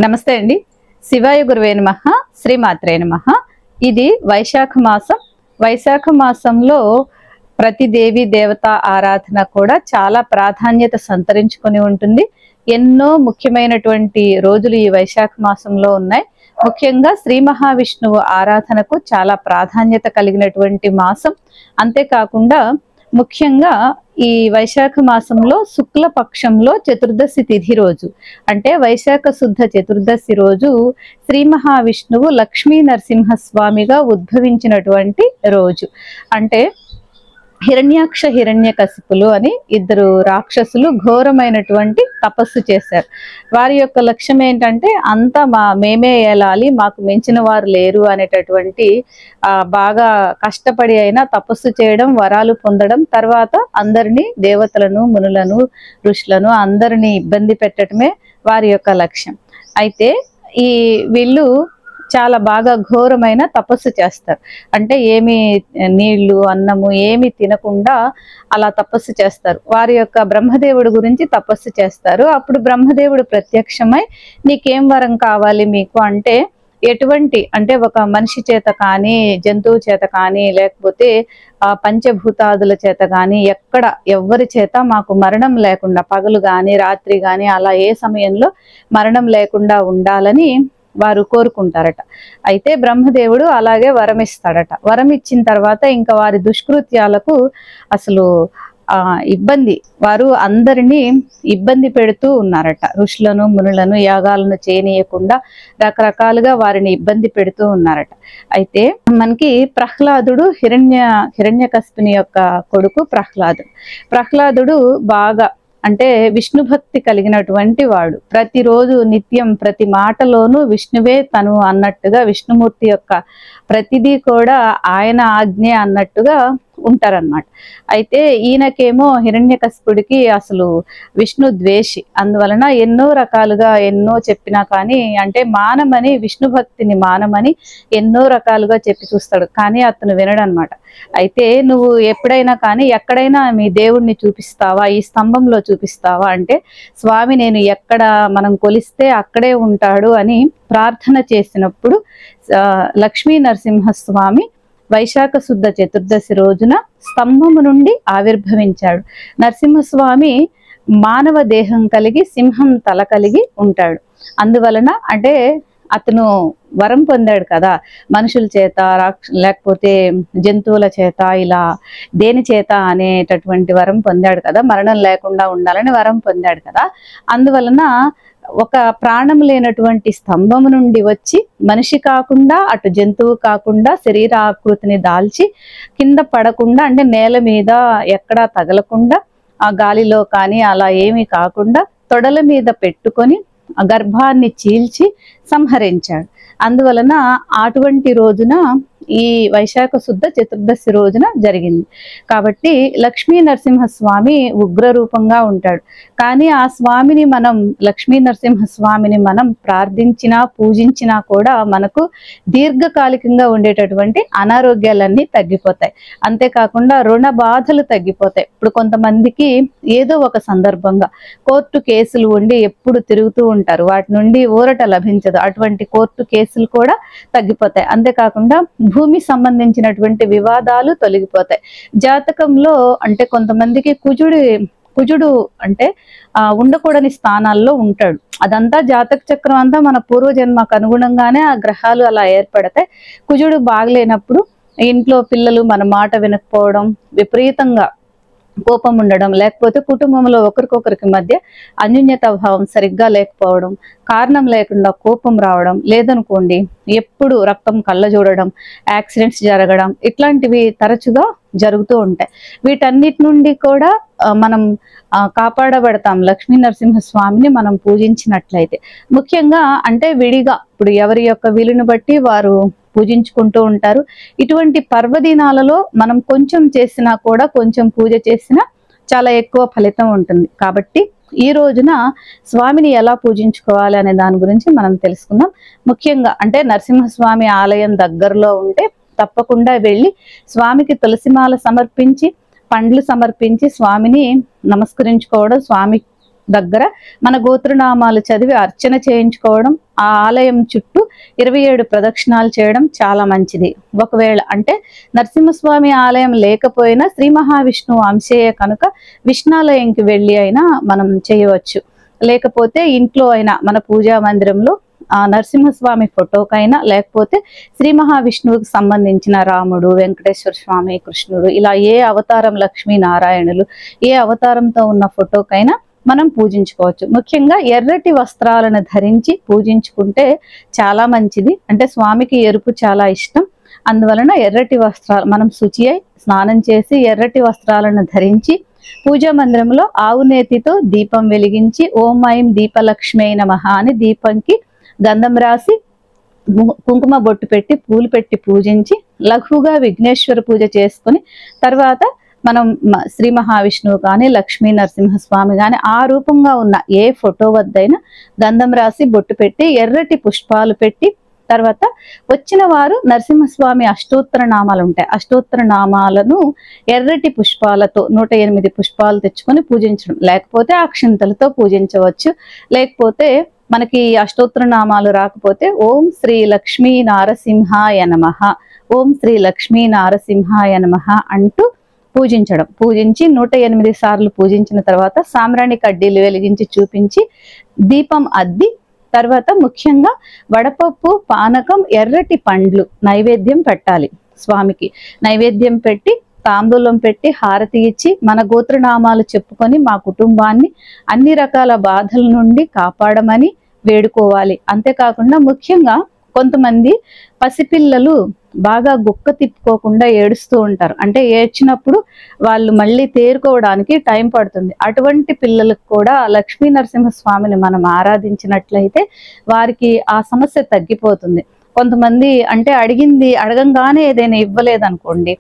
నమస్తే అండి. శివాయ గురువే నమః. శ్రీమాత్రే నమః. ఇది వైశాఖ మాసం. వైశాఖ మాసంలో ప్రతి దేవి దేవత ఆరాధన కూడా చాలా ప్రాధాన్యత సంతరించుకొని ఉంటుంది. ఎన్నో ముఖ్యమైనటువంటి రోజులు ఈ వైశాఖ మాసంలో ఉన్నాయి. ముఖ్యంగా శ్రీ మహావిష్ణువు ఆరాధనకు చాలా ప్రాధాన్యత కలిగినటువంటి మాసం. అంతేకాకుండా ముఖ్యంగా ఈ వైశాఖ మాసంలో శుక్ల పక్షంలో చతుర్దశి తిథి రోజు, అంటే వైశాఖ శుద్ధ చతుర్దశి రోజు శ్రీ మహావిష్ణువు లక్ష్మీ నరసింహస్వామిగా ఉద్భవించినటువంటి రోజు. అంటే హిరణ్యాక్ష హిరణ్యకశిపులు అని ఇద్దరు రాక్షసులు ఘోరమైనటువంటి తపస్సు చేశారు. వారి యొక్క లక్ష్యం ఏంటంటే అంతా మేమే ఏలాలి, మాకు మించిన వారు లేరు అనేటటువంటి బాగా కష్టపడి అయినా తపస్సు చేయడం, వరాలు పొందడం, తర్వాత అందరినీ దేవతలను మునులను ఋషులను అందరినీ ఇబ్బంది పెట్టడమే వారి యొక్క లక్ష్యం. అయితే వీళ్ళు చాలా బాగా ఘోరమైన తపస్సు చేస్తారు. అంటే ఏమి నీళ్లు అన్నము ఏమి తినకుండా అలా తపస్సు చేస్తారు. వారి యొక్క బ్రహ్మదేవుడి గురించి తపస్సు చేస్తారు. అప్పుడు బ్రహ్మదేవుడు ప్రత్యక్షమై నీకేం వరం కావాలి మీకు అంటే, ఎటువంటి అంటే ఒక మనిషి చేత కానీ జంతువు చేత కానీ లేకపోతే పంచభూతాదుల చేత కానీ ఎవ్వరి చేత మాకు మరణం లేకుండా, పగలు కానీ రాత్రి కానీ అలా ఏ సమయంలో మరణం లేకుండా ఉండాలని వారు కోరుకుంటారట. అయితే బ్రహ్మదేవుడు అలాగే వరం ఇస్తాడట. వరం ఇచ్చిన తర్వాత ఇంకా వారి దుష్కృత్యాలకు అసలు వారు అందరినీ ఇబ్బంది పెడుతూ ఉన్నారట. ఋషులను మునులను యాగాలను చేయనీయకుండా రకరకాలుగా వారిని ఇబ్బంది పెడుతూ ఉన్నారట. అయితే మనకి ప్రహ్లాదుడు హిరణ్యకశిపుని యొక్క కొడుకు ప్రహ్లాదుడు బాగా అంటే విష్ణు భక్తి కలిగినటువంటి వాడు. ప్రతిరోజు నిత్యం ప్రతి మాటలోనూ విష్ణువే తను అన్నట్టుగా, విష్ణుమూర్తి యొక్క ప్రతిదీ కూడా ఆయన ఆజ్ఞ అన్నట్టుగా ఉంటారన్నమాట. అయితే ఈయనకేమో హిరణ్యకశిపుడికి అసలు విష్ణు ద్వేషి. అందువలన ఎన్నో రకాలుగా ఎన్నో చెప్పినా కానీ, అంటే మానమని, విష్ణు భక్తిని మానమని ఎన్నో రకాలుగా చెప్పి చూస్తాడు, కానీ అతను వినడనమాట. అయితే నువ్వు ఎప్పుడైనా కానీ ఎక్కడైనా మీ దేవుణ్ణి చూపిస్తావా, ఈ స్తంభంలో చూపిస్తావా అంటే, స్వామి నేను ఎక్కడ మనం కొలిస్తే అక్కడే ఉంటాడు అని ప్రార్థన చేసినప్పుడు లక్ష్మీ నరసింహస్వామి వైశాఖ శుద్ధ చతుర్దశి రోజున స్తంభము నుండి ఆవిర్భవించాడు. నరసింహస్వామి మానవ దేహం కలిగి సింహం తల కలిగి ఉంటాడు. అందువలన అంటే అతను వరం పొందాడు కదా, మనుషుల చేత లేకపోతే జంతువుల చేత ఇలా దేని చేత అనేటటువంటి వరం పొందాడు కదా, మరణం లేకుండా ఉండాలని వరం పొందాడు కదా. అందువలన ఒక ప్రాణం లేనటువంటి స్తంభము నుండి వచ్చి మనిషి కాకుండా అటు జంతువు కాకుండా శరీర ఆకృతిని దాల్చి కింద పడకుండా, అంటే నేల మీద ఎక్కడా తగలకుండా ఆ గాలిలో కానీ అలా ఏమీ కాకుండా తొడల మీద పెట్టుకొని గర్భాన్ని చీల్చి సంహరించాడు. అందువలన అటువంటి రోజున ఈ వైశాఖ శుద్ధ చతుర్దశి రోజున జరిగింది. కాబట్టి లక్ష్మీ నరసింహస్వామి ఉగ్ర రూపంగా ఉంటాడు. కానీ ఆ స్వామిని మనం, లక్ష్మీ నరసింహస్వామిని మనం ప్రార్థించినా పూజించినా కూడా మనకు దీర్ఘకాలికంగా ఉండేటటువంటి అనారోగ్యాలన్నీ తగ్గిపోతాయి. అంతేకాకుండా రుణ బాధలు తగ్గిపోతాయి. ఇప్పుడు కొంతమందికి ఏదో ఒక సందర్భంగా కోర్టు కేసులు ఉండి ఎప్పుడు తిరుగుతూ ఉంటారు, వాటి నుండి ఊరట లభించదు. అటువంటి కోర్టు కేసులు కూడా తగ్గిపోతాయి. అంతేకాకుండా భూమి సంబంధించినటువంటి వివాదాలు తొలగిపోతాయి. జాతకంలో అంటే కొంతమందికి కుజుడు అంటే ఉండకూడని స్థానాల్లో ఉంటాడు. అదంతా జాతక చక్రం అంతా మన పూర్వజన్మకు అనుగుణంగానే ఆ గ్రహాలు అలా ఏర్పడతాయి. కుజుడు బాగలేనప్పుడు ఇంట్లో పిల్లలు మన మాట వినకపోవడం, విపరీతంగా కోపం ఉండడం, లేకపోతే కుటుంబంలో ఒకరికొకరికి మధ్య అన్యోన్యత భావం సరిగ్గా లేకపోవడం, కారణం లేకుండా కోపం రావడం, లేదనుకోండి ఎప్పుడు రక్తం కళ్ళ చూడడం, యాక్సిడెంట్స్ జరగడం, ఇట్లాంటివి తరచుగా జరుగుతూ ఉంటాయి. వీటన్నిటి నుండి కూడా మనం కాపాడబడతాం లక్ష్మీ నరసింహస్వామిని మనం పూజించినట్లయితే. ముఖ్యంగా అంటే విడిగా ఇప్పుడు ఎవరి యొక్క వీలుని బట్టి వారు పూజించుకుంటూ ఉంటారు. ఇటువంటి పర్వదినాలలో మనం కొంచెం చేసినా కూడా, కొంచెం పూజ చేసినా చాలా ఎక్కువ ఫలితం ఉంటుంది. కాబట్టి ఈ రోజున స్వామిని ఎలా పూజించుకోవాలి అనే దాని గురించి మనం తెలుసుకుందాం. ముఖ్యంగా అంటే నరసింహస్వామి ఆలయం దగ్గరలో ఉంటే తప్పకుండా వెళ్ళి స్వామికి తులసిమాల సమర్పించి, పండ్లు సమర్పించి స్వామిని నమస్కరించుకోవడం, స్వామి దగ్గర మన గోత్రనామాలు చదివి అర్చన చేయించుకోవడం, ఆ ఆలయం చుట్టూ 27 ప్రదక్షిణాలు చేయడం చాలా మంచిది. ఒకవేళ అంటే నరసింహస్వామి ఆలయం లేకపోయినా శ్రీ మహావిష్ణువు అంశయ్య కనుక విష్ణాలయంకి వెళ్ళి అయినా మనం చేయవచ్చు. లేకపోతే ఇంట్లో అయినా మన పూజా మందిరంలో ఆ నరసింహస్వామి ఫోటోకైనా, లేకపోతే శ్రీ మహావిష్ణువుకి సంబంధించిన రాముడు, వెంకటేశ్వర స్వామి, కృష్ణుడు, ఇలా ఏ అవతారం, లక్ష్మీ నారాయణులు ఏ అవతారంతో ఉన్న ఫోటోకైనా మనం పూజించుకోవచ్చు. ముఖ్యంగా ఎర్రటి వస్త్రాలను ధరించి పూజించుకుంటే చాలా మంచిది. అంటే స్వామికి ఎరుపు చాలా ఇష్టం. అందువలన ఎర్రటి వస్త్రాలు మనం శుచి అయి స్నానం చేసి ఎర్రటి వస్త్రాలను ధరించి పూజా మందిరంలో ఆవు నేతితో దీపం వెలిగించి ఓం ఐం దీపలక్ష్మీ నమః అని దీపంకి గంధం రాసి కుంకుమ బొట్టు పెట్టి పూలు పెట్టి పూజించి లఘువుగా విఘ్నేశ్వర పూజ చేసుకుని తర్వాత మనం శ్రీ మహావిష్ణువు కానీ లక్ష్మీ నరసింహస్వామి కానీ ఆ రూపంగా ఉన్న ఏ ఫోటో వద్దైనా గంధం రాసి బొట్టు పెట్టి ఎర్రటి పుష్పాలు పెట్టి తర్వాత వచ్చిన వారు నరసింహస్వామి అష్టోత్తర నామాలు ఉంటాయి. అష్టోత్తర నామాలను ఎర్రటి పుష్పాలతో 108 పుష్పాలు తెచ్చుకొని పూజించడం, లేకపోతే అక్షంతలతో పూజించవచ్చు. లేకపోతే మనకి అష్టోత్తర నామాలు రాకపోతే ఓం శ్రీ లక్ష్మీ నారసింహాయ నమః, ఓం శ్రీ లక్ష్మీ నారసింహాయ నమః అంటూ పూజించడం. పూజించి 108 సార్లు పూజించిన తర్వాత సాంబ్రాణి కడ్డీలు వెలిగించి చూపించి దీపం అద్ది తర్వాత ముఖ్యంగా వడపప్పు, పానకం, ఎర్రటి పండ్లు నైవేద్యం పెట్టాలి. స్వామికి నైవేద్యం పెట్టి తాంబూలం పెట్టి హారతి ఇచ్చి మన గోత్రనామాలు చెప్పుకొని మా కుటుంబాన్ని అన్ని రకాల బాధల నుండి కాపాడమని వేడుకోవాలి. అంతేకాకుండా ముఖ్యంగా కొంతమంది పసిపిల్లలు బాగా గుక్క తిప్పుకోకుండా ఏడుస్తూ ఉంటారు. అంటే ఏడ్చినప్పుడు వాళ్ళు మళ్ళీ తేరుకోవడానికి టైం పడుతుంది. అటువంటి పిల్లలకు కూడా లక్ష్మీ నరసింహస్వామిని మనం ఆరాధించినట్లయితే వారికి ఆ సమస్య తగ్గిపోతుంది. కొంతమంది అంటే అడగంగానే ఏదైనా ఇవ్వలేదనుకోండి,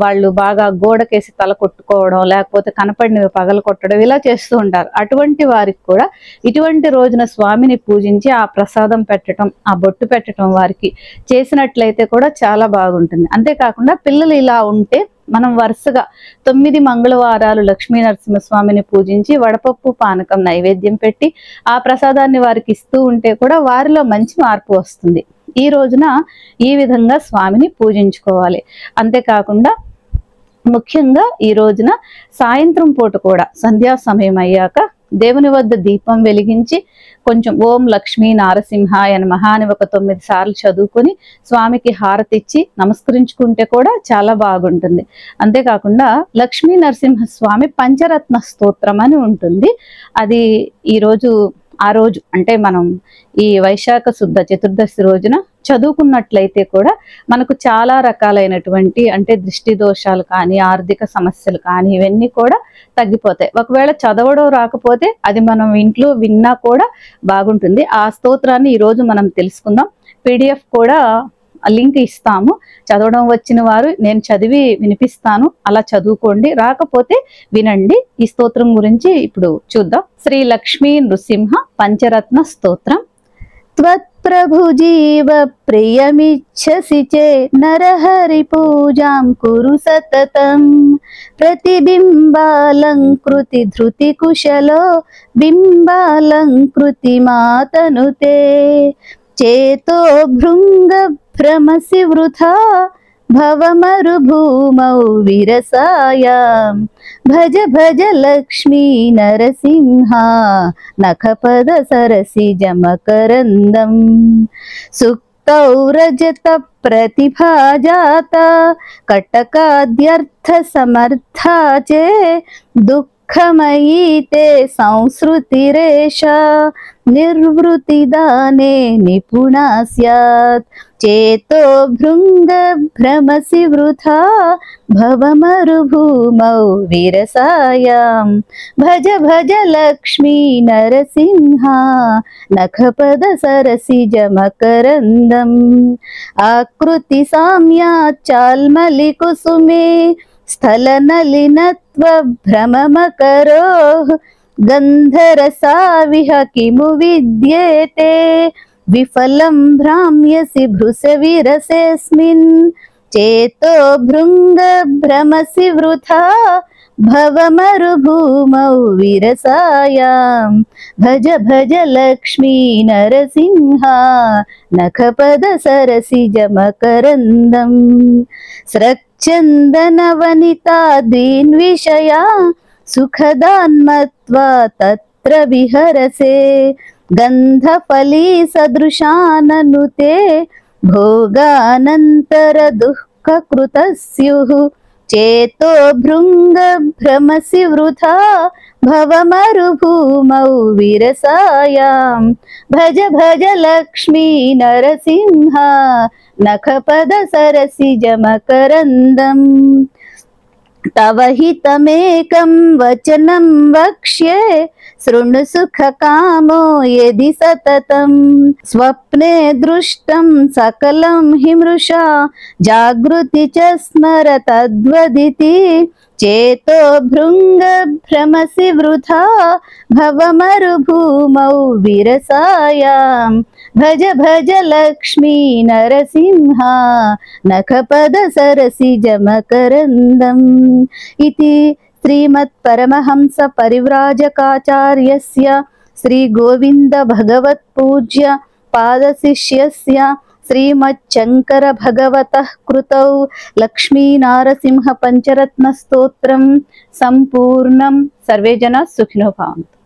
వాళ్ళు బాగా గోడకేసి తల కొట్టుకోవడం, లేకపోతే కనపడినవి పగల కొట్టడం ఇలా చేస్తూ ఉంటారు. అటువంటి వారికి కూడా ఇటువంటి రోజున స్వామిని పూజించి ఆ ప్రసాదం పెట్టడం, ఆ బొట్టు పెట్టడం వారికి చేసినట్లయితే కూడా చాలా బాగుంటుంది. అంతేకాకుండా పిల్లలు ఇలా ఉంటే మనం వరుసగా 9 మంగళవారాలు లక్ష్మీ నరసింహస్వామిని పూజించి వడపప్పు, పానకం నైవేద్యం పెట్టి ఆ ప్రసాదాన్ని వారికి ఇస్తూ ఉంటే కూడా వారిలో మంచి మార్పు వస్తుంది. ఈ రోజున ఈ విధంగా స్వామిని పూజించుకోవాలి. అంతేకాకుండా ముఖ్యంగా ఈ రోజున సాయంత్రం పూట కూడా సంధ్యా సమయం అయ్యాక దేవుని వద్ద దీపం వెలిగించి కొంచెం ఓం లక్ష్మీ నారసింహాయ నమః అని ఒక 9 సార్లు చదువుకొని స్వామికి హారతి ఇచ్చి నమస్కరించుకుంటే కూడా చాలా బాగుంటుంది. అంతేకాకుండా లక్ష్మీ నరసింహస్వామి పంచరత్న స్తోత్రం అని ఉంటుంది. అది ఆ రోజు అంటే మనం ఈ వైశాఖ శుద్ధ చతుర్దశి రోజున చదువుకున్నట్లయితే కూడా మనకు చాలా రకాలైనటువంటి అంటే దృష్టి దోషాలు కానీ, ఆర్థిక సమస్యలు కానీ ఇవన్నీ కూడా తగ్గిపోతాయి. ఒకవేళ చదవడం రాకపోతే అది మనం ఇంట్లో విన్నా కూడా బాగుంటుంది. ఆ స్తోత్రాన్ని ఈరోజు మనం తెలుసుకుందాం. PDF కూడా లింక్ ఇస్తాము. చదవడం వచ్చిన వారు నేను చదివి వినిపిస్తాను, అలా చదువుకోండి. రాకపోతే వినండి. ఈ స్తోత్రం గురించి ఇప్పుడు చూద్దాం. శ్రీ లక్ష్మీ నృసింహ పంచరత్న స్తోత్రం. త్వత్ప్రభుజీవ ప్రియమిచ్చసి చే నరహరి పూజాం కురు సతతం. ప్రతిబింబాలంకృతి ధృతి కుశలో బింబాలంకృతి మాతనుతే. చేతో భృంగ భ్రమసి వృథా భవమరుభూమౌ విరసాయాం. భజ భజ లక్ష్మీ నరసింహ నఖపద సరసిజ మకరందం. సుక్తౌ రజత ప్రతిభాజాత కటకాద్యర్థ సమర్థా చే. దుఃఖమయీ తే సంసృతిరేషా నిర్వృతిదానే నిపుణా స్యాత్. చేతో భృంగ భ్రమసి వృథా భవమరుభూమౌ విరసాయాం. భజ భజ లక్ష్మీ నరసింహ నఖపద సరసిజ మకరందం. ఆకృతి సామ్యాచాల్మలి కుసుమే స్థలనలినత్వ భ్రమమకరో. గంధరసావిహ కిము విద్యేతే విఫలం భ్రామ్యసి భృశ విరసేస్మిన్. చేతో భృంగ భ్రమసి వృథా भवमरुभूमौ विरसायां भज भज लक्ष्मी नरसिंहा नखपद सरसिजमकरन्दम् स्रक्चन्दनवनिता द्विन्विषया सुखदान्मत्वा तत्र विहरसे गन्धफली सदृशाननुते भोगानन्तर दुःखकृतस्युः चेतो भृङ्ग भ्रमसि वृथा भवमरुभूमौ विरसायां भज भज लक्ष्मी नरसिंहा नखपद सरसिजमकरन्दम् तव हितमेकं वचनं वक्ष्ये शृणु सुखकामो यदि सततं स्वप्ने दृष्टं सकलं हि मृषा जागृति च स्मर तद्वदिति चेतो भृङ्ग भ्रमसि वृथा भवमरुभूमौ विरसायां भज भज लक्ष्मी नरसिंहा नखपद सरसिजमकरन्दम् इति श्रीमत्परमहंस परिव्राजकाचार्यस्य श्री गोविंद भगवत् पूज्य पादशिष्यस्य श्रीमच्छंकर भगवतः कृतौ लक्ष्मी नारसिंह पंचरत्न स्तोत्रं संपूर्णं। सर्वे जनाः सुखिनो भवन्तु।